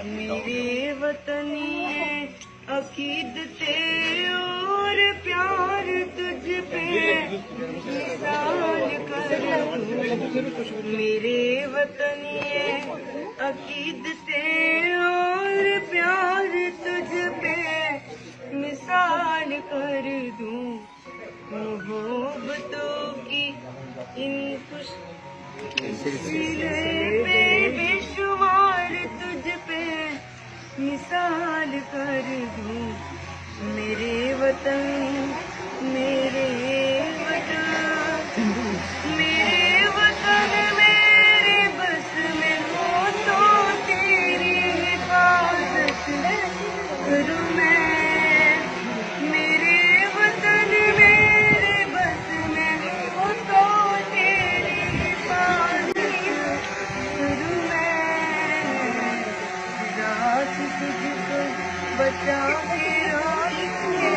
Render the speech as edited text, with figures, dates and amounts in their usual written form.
मेरे वतनिए अकीदते और प्यार तुझ पे मिसाल कर दूं। मेरे वतनिए अकीदते और प्यार तुझ पे मिसाल कर दूं। मोहब्बतों की इन खुश पे बेशुमार तुझ पे मिसाल कर दूं। मेरे वतन मेरे वतन मेरे वतन मेरे बस में हो तो तेरी हिफाजत करूं मैं। मेरे वतन मेरे बस में हो तो तेरी हिफाजत करूं मैं। रात तुझको बचा के रात के